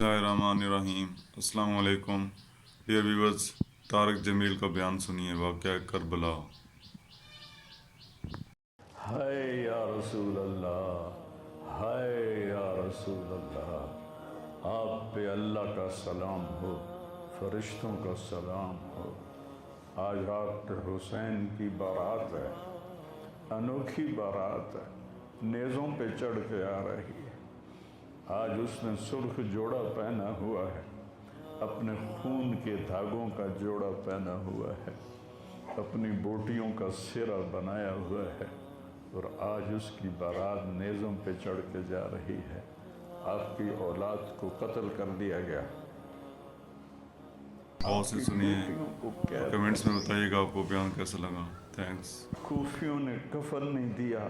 Bismillahirrahmanirrahim. Assalamu alaikum. Dear viewers, Tariq جمیل کا بیان سنیے واقعہ کربلا. ہائے یا رسول اللہ، ہائے یا رسول اللہ، آپ پہ اللہ کا سلام ہو، فرشتوں کا سلام ہو۔ آج ڈاکٹر حسین کی بارات ہے، انوکھی بارات ہے، نیزوں پہ چڑھ کے آ رہی ہے۔ آج اس نے سرخ جوڑا پہنا ہوا ہے، اپنے خون کے دھاگوں کا جوڑا پہنا ہوا ہے، اپنی بوٹیوں کا سرہ بنایا ہوا ہے، اور آج اس کی بارات نیزوں پہ چڑھ کے جا رہی ہے۔ آپ کی اولاد کو قتل کر دیا گیا، غور سے سنیے بیٹیوں کو اور قید کمنٹس کر میں دیا۔ بتائیے گا آپ کو بیان کیسا لگا. تھینکس. کوفیوں نے کفن نہیں دیا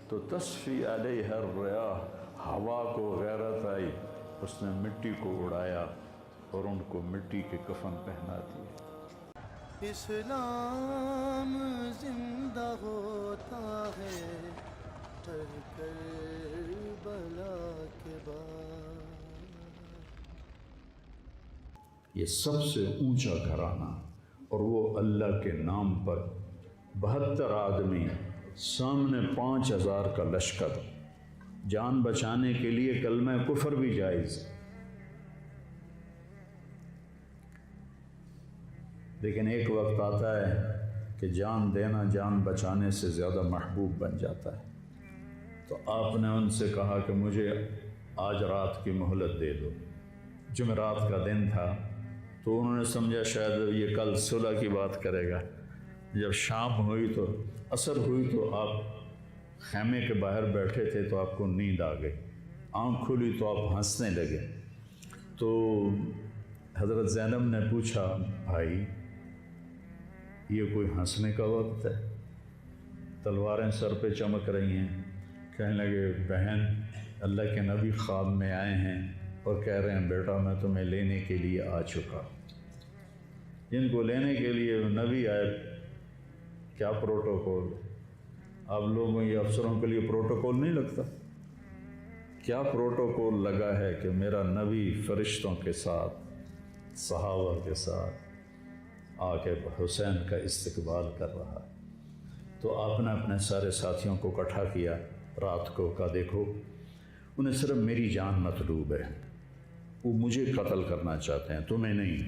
تو تصفی علیہ الریاح، ہوا کو غیرت آئی، اس نے مٹی کو اڑایا اور ان کو مٹی کے کفن پہنا دیے۔ اسلام زندہ ہوتا ہے ہر کربلا کے بعد۔ یہ سب سے اونچا گھرانہ، اور وہ اللہ کے نام پر 72 آدمی، سامنے 5000 کا لشکر، جان بچانے کے لیے کلمہ کفر بھی جائز، لیکن ایک وقت آتا ہے کہ جان دینا جان بچانے سے زیادہ محبوب بن جاتا ہے۔ تو آپ نے ان سے کہا کہ مجھے آج رات کی مہلت دے دو۔ جمعرات کا دن تھا، تو انہوں نے سمجھا شاید یہ کل صلح کی بات کرے گا۔ جب شام ہوئی تو عصر ہوئی تو آپ خیمے کے باہر بیٹھے تھے تو آپ کو نیند آ گئی، آنکھ کھلی تو آپ ہنسنے لگے۔ تو حضرت زینب نے پوچھا، بھائی یہ کوئی ہنسنے کا وقت ہے؟ تلواریں سر پہ چمک رہی ہیں۔ کہنے لگے، بہن اللہ کے نبی خواب میں آئے ہیں اور کہہ رہے ہیں بیٹا میں تمہیں لینے کے لیے آ چکا۔ جن کو لینے کے لیے نبی آئے، کیا پروٹوکول؟ آپ لوگوں یہ افسروں کے لیے پروٹوکول نہیں لگتا؟ کیا پروٹوکول لگا ہے کہ میرا نبی فرشتوں کے ساتھ، صحابہ کے ساتھ آ کے حسین کا استقبال کر رہا ہے۔ تو آپ نے اپنے سارے ساتھیوں کو اکٹھا کیا رات کو، کہا دیکھو انہیں صرف میری جان مطلوب ہے، وہ مجھے قتل کرنا چاہتے ہیں، تمہیں نہیں۔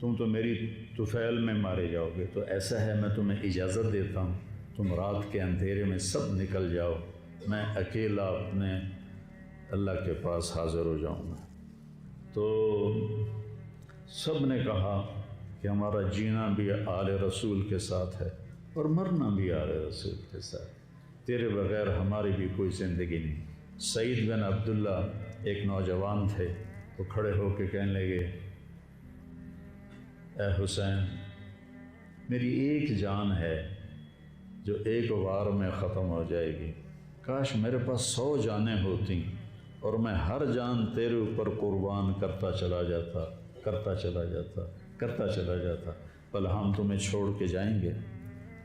تم تو میری طفیل میں مارے جاؤ گے، تو ایسا ہے میں تمہیں اجازت دیتا ہوں، تم رات کے اندھیرے میں سب نکل جاؤ، میں اکیلا اپنے اللہ کے پاس حاضر ہو جاؤں گا۔ تو سب نے کہا کہ ہمارا جینا بھی آل رسول کے ساتھ ہے اور مرنا بھی آل رسول کے ساتھ، تیرے بغیر ہماری بھی کوئی زندگی نہیں۔ سعید بن عبداللہ ایک نوجوان تھے، وہ کھڑے ہو کے کہنے لگے، اے حسین میری ایک جان ہے جو ایک وار میں ختم ہو جائے گی، کاش میرے پاس 100 جانیں ہوتی اور میں ہر جان تیرے اوپر قربان کرتا چلا جاتا، بل ہم تمہیں چھوڑ کے جائیں گے۔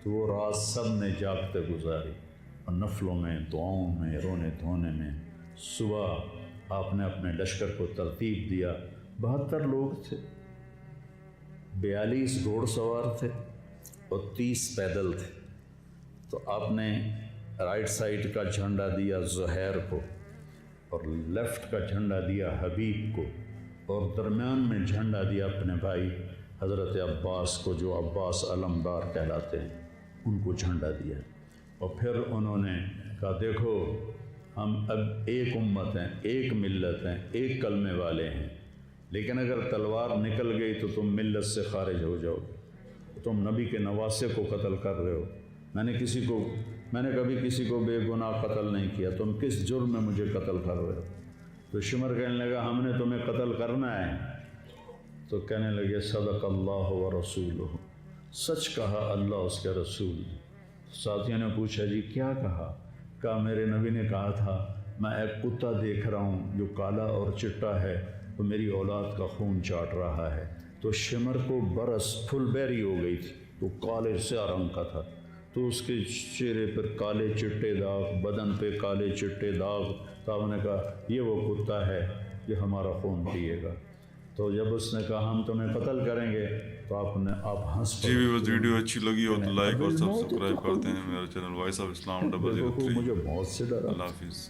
تو وہ رات سب نے جاگتے گزاری، اور نفلوں میں، دعاؤں میں، رونے دھونے میں۔ صبح آپ نے اپنے لشکر کو ترتیب دیا، 72 لوگ تھے، 42 گھوڑ سوار تھے اور 30 پیدل تھے۔ تو آپ نے رائٹ سائڈ کا جھنڈا دیا زہیر کو، اور لیفٹ کا جھنڈا دیا حبیب کو، اور درمیان میں جھنڈا دیا اپنے بھائی حضرت عباس کو، جو عباس علمدار کہلاتے ہیں، ان کو جھنڈا دیا۔ اور پھر انہوں نے کہا دیکھو ہم اب ایک امت ہیں، ایک ملت ہیں، ایک کلمے والے ہیں، لیکن اگر تلوار نکل گئی تو تم ملت سے خارج ہو جاؤ گے، تم نبی کے نواسے کو قتل کر رہے ہو، میں نے کبھی کسی کو بے گناہ قتل نہیں کیا، تم کس جرم میں مجھے قتل کر رہے ہو؟ تو شمر کہنے لگا ہم نے تمہیں قتل کرنا ہے۔ تو کہنے لگے صدق اللہ و رسولہ، سچ کہا اللہ اس کے رسول۔ ساتھیوں نے پوچھا جی کیا کہا؟ کہا میرے نبی نے کہا تھا میں ایک کتا دیکھ رہا ہوں جو کالا اور چٹا ہے، وہ میری اولاد کا خون چاٹ رہا ہے۔ تو شمر کو برس پھل بیری ہو گئی تھی، وہ کالے سیاہ رنگ کا تھا، تو اس کے چہرے پر کالے چٹے داغ، بدن پہ کالے چٹے داغ۔ تو آپ نے کہا یہ وہ کتا ہے یہ ہمارا خون پیے گا. تو جب اس نے کہا ہم تمہیں قتل کریں گے تو آپ ہنس جی پڑے. ویورز ویڈیو اچھی لگی ہو تو لائک اور سبسکرائب کرتے ہیں میرا چینل وائس آف اسلام 003. مجھے موت سے ڈرا. اللہ حافظ.